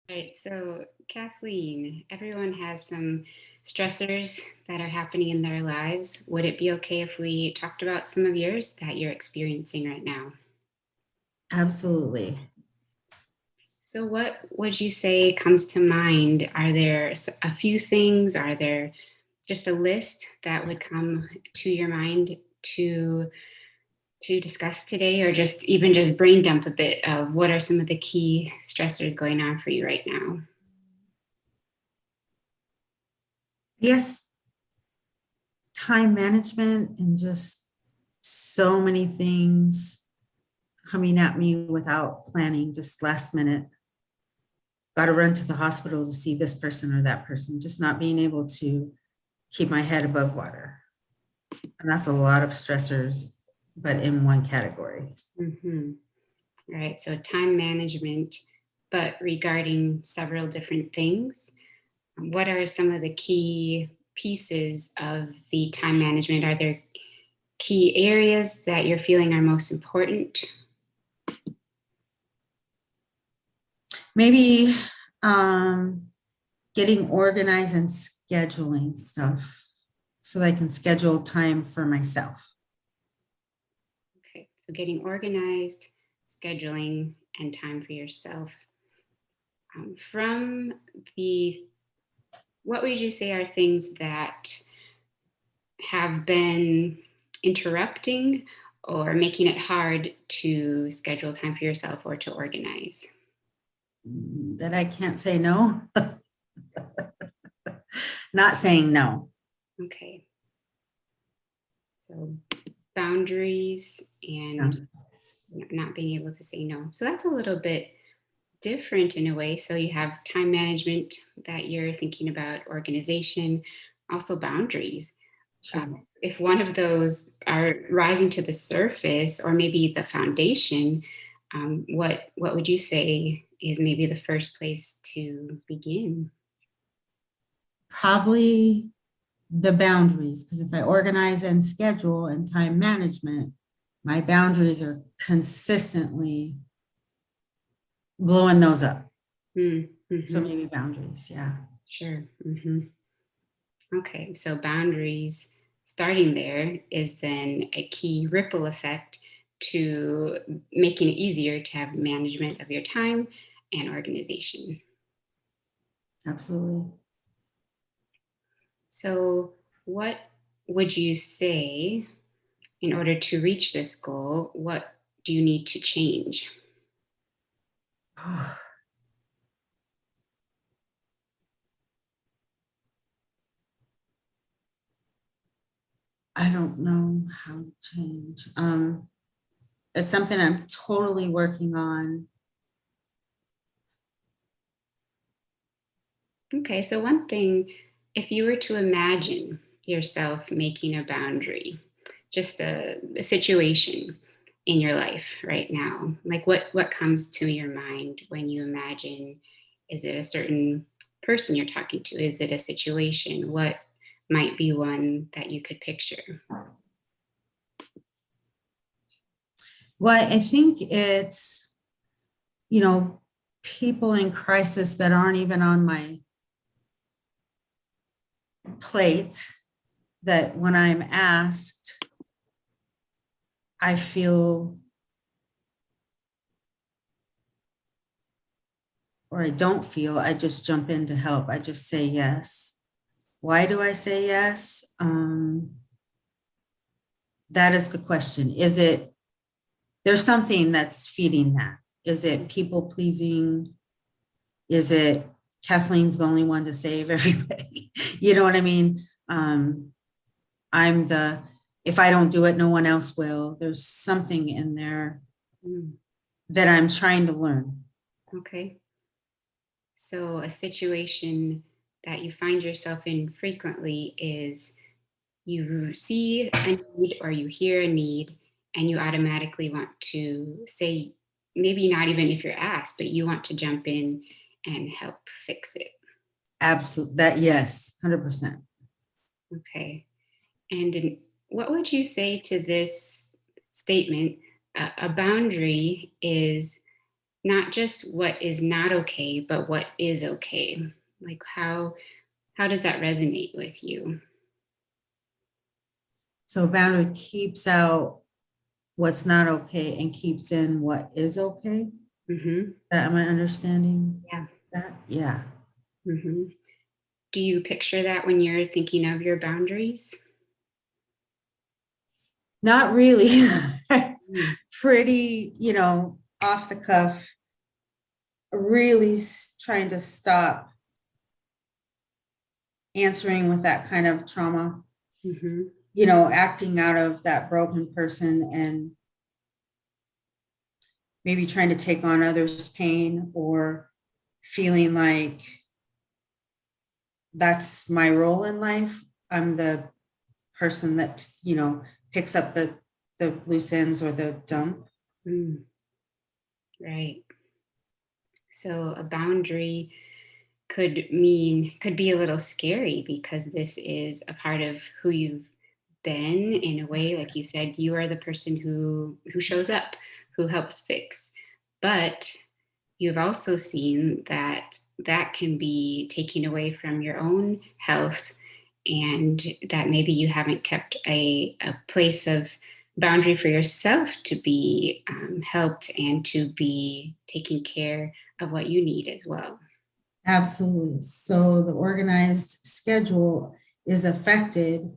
Right. So, Kathleen, everyone has some stressors that are happening in their lives. Would it be okay if we talked about some of yours that you're experiencing right now? Absolutely. So, what would you say comes to mind? Are there a few things? Are there just a list that would come to your mind to to discuss today, or just even just brain dump a bit of what are some of the key stressors going on for you right now? Yes, time management and just so many things coming at me without planning, just last minute. Got to run to the hospital to see this person or that person, just not being able to keep my head above water. And that's a lot of stressors, but in one category. Mm-hmm. Right. So time management, but regarding several different things. What are some of the key pieces of the time management? Are there key areas that you're feeling are most important? Maybe um, getting organized and scheduling stuff so that I can schedule time for myself. Okay. So getting organized, scheduling, and time for yourself. From the, what would you say are things that have been interrupting or making it hard to schedule time for yourself or to organize? That I can't say no. Not saying no. Okay. So boundaries and No. not being able to say no. So that's a little bit different in a way. So you have time management that you're thinking about, organization, also boundaries. True. If one of those are rising to the surface, or maybe the foundation, what would you say is maybe the first place to begin? Probably the boundaries, because if I organize and schedule and time management, my boundaries are consistently blowing those up. So Mm-hmm. maybe boundaries, yeah. Sure. Mm-hmm. Okay, so boundaries, starting there is then a key ripple effect to making it easier to have management of your time and organization. Absolutely. So, what would you say in order to reach this goal? What do you need to change? I don't know how to change. It's something I'm totally working on. Okay, so one thing, if you were to imagine yourself making a boundary, just a situation in your life right now, like what comes to your mind when you imagine? Is it a certain person you're talking to? Is it a situation? What might be one that you could picture? Well, I think it's, you know, people in crisis that aren't even on my plate, that when I'm asked, I feel, or I don't feel, I just jump in to help. I just say yes. Why do I say yes? That is the question. Is it, there's something that's feeding that? Is it people pleasing? Is it Kathleen's the only one to save everybody? You know what I mean? I'm the, if I don't do it, no one else will. There's something in there Mm, that I'm trying to learn. okay. So a situation that you find yourself in frequently is you see a need or you hear a need and you automatically want to say, maybe not even if you're asked, but you want to jump in and help fix it. Absolutely. That, yes, 100%. Okay. And what would you say to this statement? A boundary is not just what is not okay, but what is okay. Like how does that resonate with you? So boundary keeps out what's not okay and keeps in what is okay. Mm-hmm. Am I understanding Yeah. that? Yeah. Mm-hmm. Do you picture that when you're thinking of your boundaries? Not really. Mm. Pretty, off the cuff, really trying to stop answering with that kind of trauma, Mm-hmm. acting out of that broken person and maybe trying to take on others' pain or feeling like that's my role in life. I'm the person that, picks up the loose ends or the dump. Mm. Right. So a boundary could be a little scary because this is a part of who you've been in a way. Like you said, you are the person who shows up, who helps fix. But you've also seen that that can be taken away from your own health, and that maybe you haven't kept a place of boundary for yourself to be helped and to be taking care of what you need as well. Absolutely. So the organized schedule is affected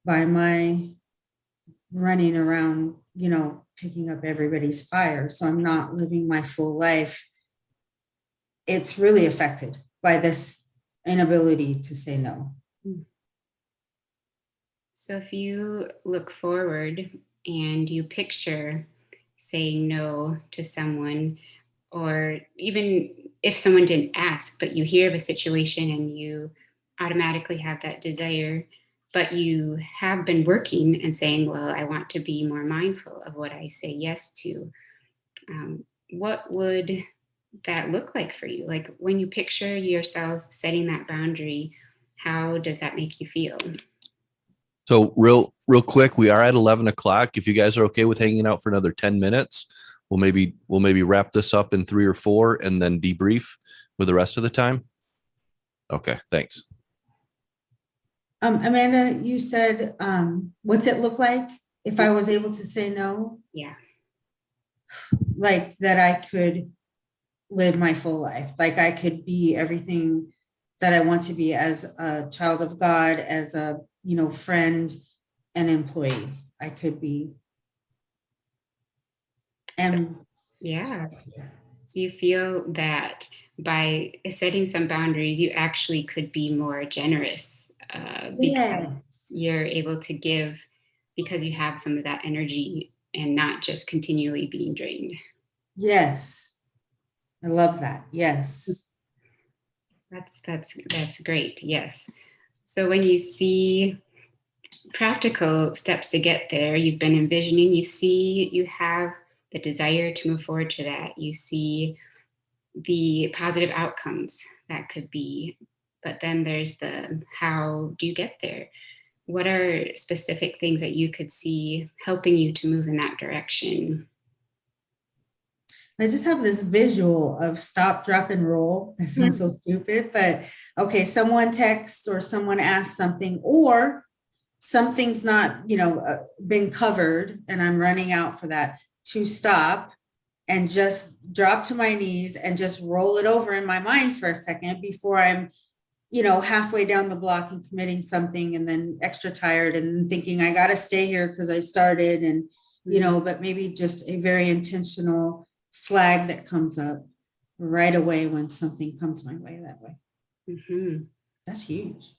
by my running around, picking up everybody's fire. So I'm not living my full life. It's really affected by this inability to say no. So if you look forward and you picture saying no to someone, or even if someone didn't ask, but you hear of a situation and you automatically have that desire, but you have been working and saying, well, I want to be more mindful of what I say yes to. What would that look like for you? Like when you picture yourself setting that boundary, how does that make you feel? So real quick, we are at 11 o'clock. If you guys are okay with hanging out for another 10 minutes, we'll maybe wrap this up in 3 or 4 and then debrief with the rest of the time. Okay, thanks. Amanda, you said, what's it look like if I was able to say no? Yeah. Like that I could live my full life. Like I could be everything that I want to be as a child of God, as a, friend and employee. I could be. So, And yeah. So you feel that by setting some boundaries, you actually could be more generous because yes, you're able to give because you have some of that energy and not just continually being drained. yes, I love that. Yes. That's great. Yes. So when you see practical steps to get there, you've been envisioning, you see you have the desire to move forward to that. You see the positive outcomes that could be. But then there's the how do you get there? What are specific things that you could see helping you to move in that direction? I just have this visual of stop, drop, and roll. That sounds so stupid, but okay, someone texts or someone asks something, or something's not, been covered and I'm running out for that to stop and just drop to my knees and just roll it over in my mind for a second before I'm, halfway down the block and committing something and then extra tired and thinking I got to stay here because I started and, but maybe just a very intentional flag that comes up right away when something comes my way that way. Mm-hmm. That's huge.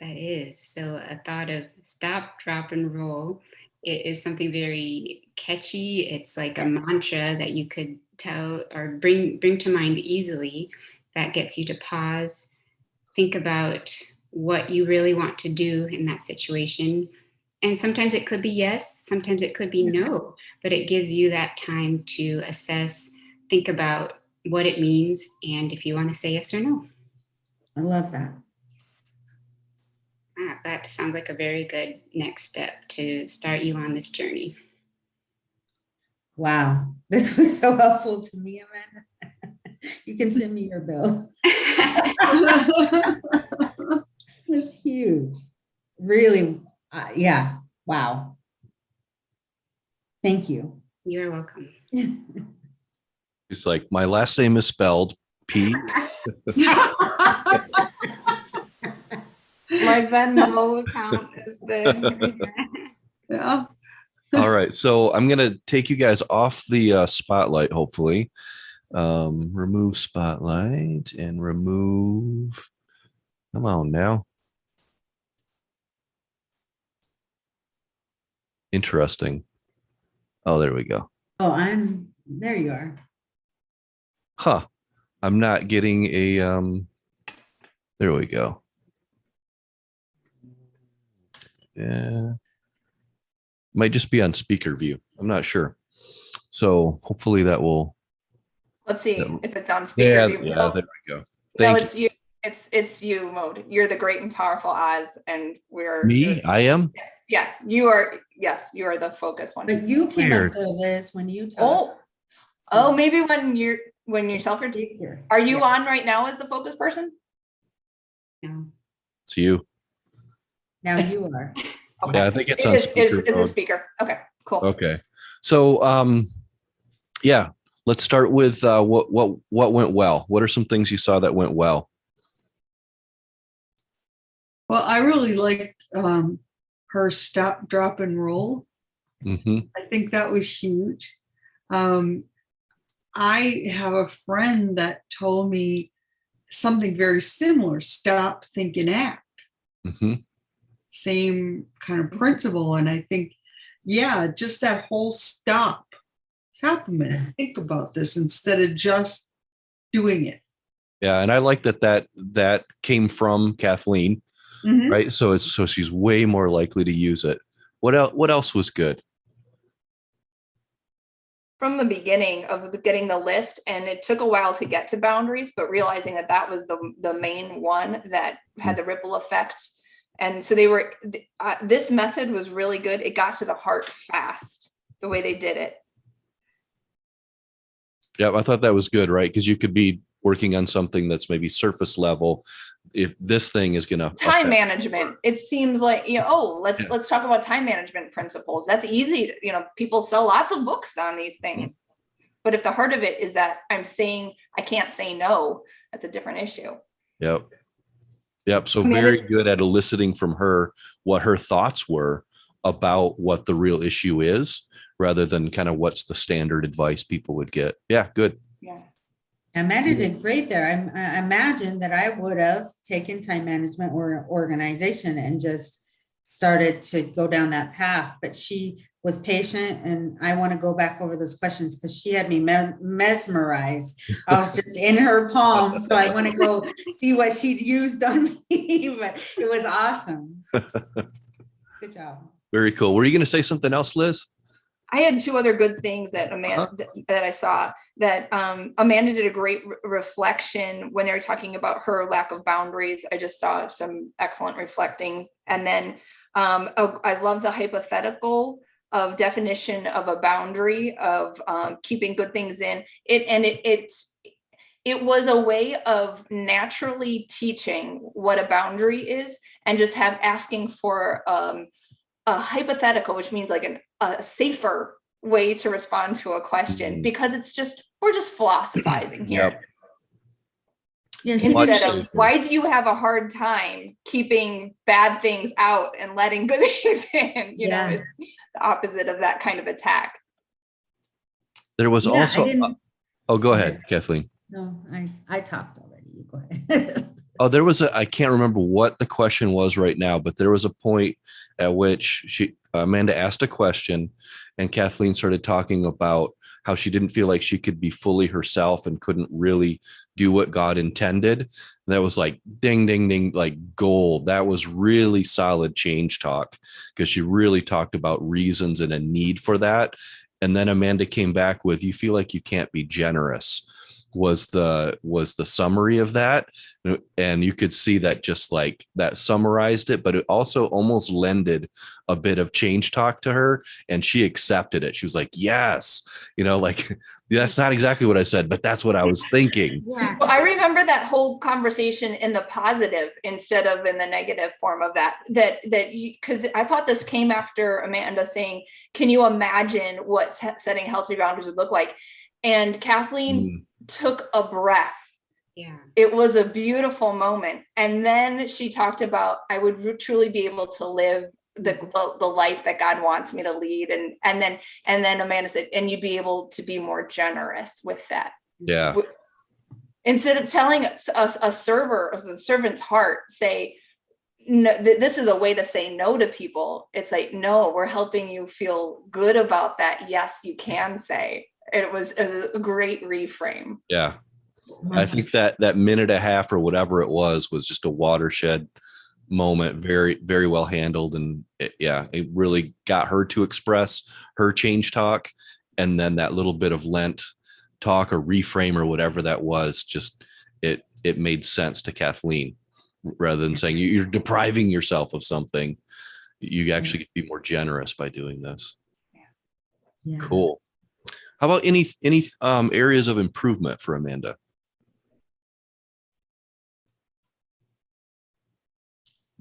That is. So a thought of stop, drop, and roll. It is something very catchy. It's like a mantra that you could tell or bring to mind easily that gets you to pause, think about what you really want to do in that situation. And sometimes it could be yes, sometimes it could be no, but it gives you that time to assess, think about what it means, and if you want to say yes or no. I love that. That sounds like a very good next step to start you on this journey. Wow. This was so helpful to me, Amanda. You can send me your bill. It's huge. Really, yeah. Wow. Thank you. You're welcome. It's like, my last name is spelled P. My Venmo account is the. Yeah. All right. So I'm going to take you guys off the spotlight, hopefully. Remove spotlight and remove. Come on now. Interesting. Oh, there we go. Oh, there you are. Huh. I'm not getting a, there we go. Yeah. Might just be on speaker view. I'm not sure. So hopefully that will. Let's see if it's on speaker Yeah, view. yeah, there we go. No, Thank it's you. It's you mode. You're the great and powerful Oz, and me. I am. Yeah, you are. Yes, you are the focus one. But you came Weird. up there, Liz, when you talked. Oh, maybe when you self speaker. are you on right now as the focus person? No. It's you. Now you are. Okay. Yeah, I think it's on speaker It's a mode. speaker. Okay, cool. Okay. So yeah, let's start with what went well. What are some things you saw that went well? Well, I really liked her stop, drop, and roll. Mm-hmm. I think that was huge. I have a friend that told me something very similar: stop, think, and act. Mm-hmm. Same kind of principle. And I think, yeah, just that whole stop a minute, think about this instead of just doing it. Yeah, and I like that came from Kathleen, Mhm. right? So she's way more likely to use it. What else was good? From the beginning of getting the list, and it took a while to get to boundaries, but realizing that was the main one that had the ripple effect. And so this method was really good. It got to the heart fast, the way they did it. Yeah, I thought that was good, right? Because you could be working on something that's maybe surface level. If this thing is going to Time management, it seems like, let's talk about time management principles. That's easy. People sell lots of books on these things, but if the heart of it is that I'm saying I can't say no, that's a different issue. Yep. So very good at eliciting from her what her thoughts were about what the real issue is, rather than kind of what's the standard advice people would get. Yeah, good. Yeah. Amanda did great there. I imagine that I would have taken time management or organization and just started to go down that path, but she was patient, and I want to go back over those questions because she had me mesmerized. I was just in her palm, so I want to go see what she'd used on me, but it was awesome. Good job. Very cool. Were you going to say something else, Liz? I had two other good things that that I saw. That Amanda did a great reflection when they were talking about her lack of boundaries. I just saw some excellent reflecting. And then I love the hypothetical of definition of a boundary of keeping good things in it. It was a way of naturally teaching what a boundary is, and just asking for a hypothetical, which means like a safer way to respond to a question, because we're just philosophizing here. Yep. Yes, Instead of, why do you have a hard time keeping bad things out and letting good things in? It's the opposite of that kind of attack. There was also. Oh, go ahead, Kathleen. No, I talked already. You go ahead. Oh, there was I can't remember what the question was right now, but there was a point at which Amanda asked a question, and Kathleen started talking about how she didn't feel like she could be fully herself and couldn't really do what God intended. And that was like ding, ding, ding, like gold. That was really solid change talk, because she really talked about reasons and a need for that. And then Amanda came back with, you feel like you can't be generous, was the summary of that, and you could see that just like that summarized it, but it also almost lended a bit of change talk to her, and she accepted it. She was like, yes, like that's not exactly what I said, but that's what I was thinking. Yeah. Well, I remember that whole conversation in the positive instead of in the negative form of that because I thought this came after Amanda saying, can you imagine what setting healthy boundaries would look like? And Kathleen took a breath. Yeah. It was a beautiful moment. And then she talked about, I would truly be able to live the life that God wants me to lead. And then Amanda said, and you'd be able to be more generous with that. Yeah. Instead of telling a server, the servant's heart, say, no, this is a way to say no to people. It's like, no, we're helping you feel good about that. Yes, you can say. It was a great reframe. Yeah. I think that minute and a half or whatever it was just a watershed moment. Very, very well handled. And it really got her to express her change talk. And then that little bit of Lent talk or reframe or whatever that was, just it made sense to Kathleen, rather than saying you're depriving yourself of something. You actually get to be more generous by doing this. Yeah. Cool. How about any areas of improvement for Amanda?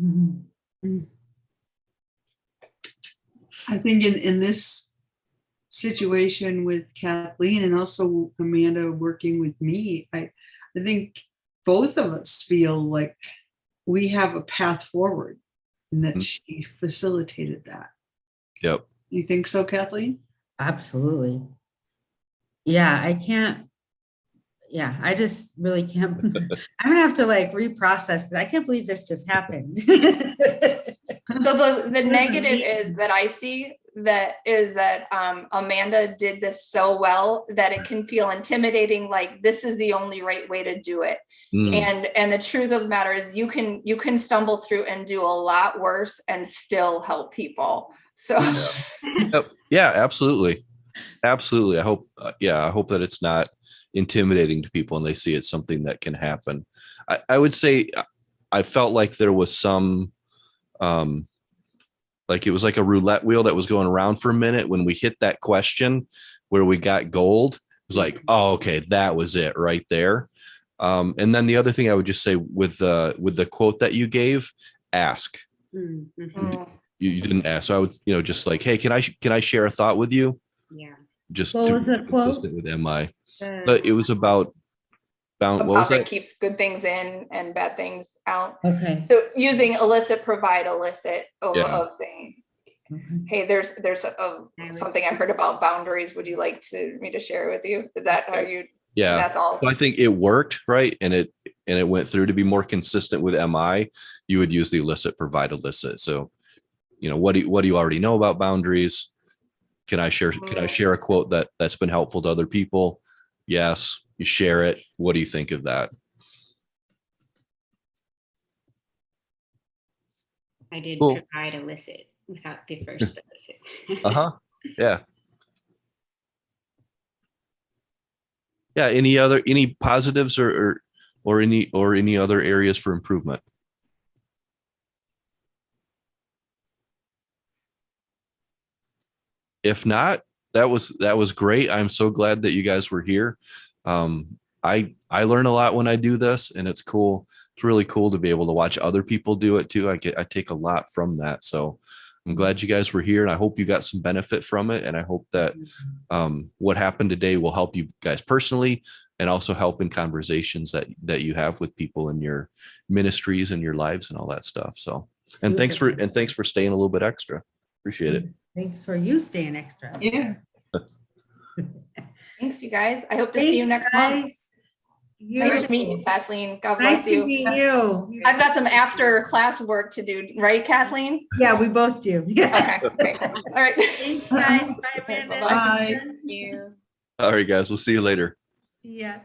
Mhm. I think in this situation with Kathleen and also Amanda working with me, I think both of us feel like we have a path forward and that she facilitated that. Yep. You think so, Kathleen? Absolutely. Yeah, I just really can't. I'm gonna have to like reprocess this. I can't believe this just happened. So the negative is that I see that Amanda did this so well that it can feel intimidating, like this is the only right way to do it. And the truth of the matter is you can stumble through and do a lot worse and still help people. So Yeah, absolutely. Absolutely. I hope that it's not intimidating to people and they see it's something that can happen. I would say I felt like there was some like it was like a roulette wheel that was going around for a minute when we hit that question where we got gold. It was like, oh, okay, that was it right there. And then the other thing I would just say with the quote that you gave, ask. Mm-hmm. You didn't ask. So I would, just like, hey, can I share a thought with you? Yeah. Just What to was be the quote? consistent with MI. But it was about what was that that? keeps good things in and bad things out. Okay. So using elicit, provide, elicit of saying, Okay. hey, there's something I heard about boundaries. Would you like me to share with you? Is that how you? Yeah, That's all. So I think it worked, right? And it went through. To be more consistent with MI, you would use the elicit, provide, elicit. So, what do you already know about boundaries? Can I share a quote that's been helpful to other people? Yes, you share it. What do you think of that? I did Cool. provide elicit without the first elicit. Yeah. Yeah. Any positives or any other areas for improvement? If not, that was great. I'm so glad that you guys were here. I learn a lot when I do this, and it's cool. It's really cool to be able to watch other people do it too. I take a lot from that. So I'm glad you guys were here, and I hope you got some benefit from it. And I hope that what happened today will help you guys personally, and also help in conversations that you have with people in your ministries and your lives and all that stuff. So, and thanks for staying a little bit extra. Appreciate it. Thanks for you staying extra. Yeah. Thanks, you guys. I hope to see you next month. Nice to meet you, Kathleen. God bless Nice you. to meet you. I've got some after class work to do, right, Kathleen? Yeah, we both do. Yes. Okay. All right. Thanks, guys. Bye, Amanda. Bye. Thank you. All right, guys. We'll see you later. See ya.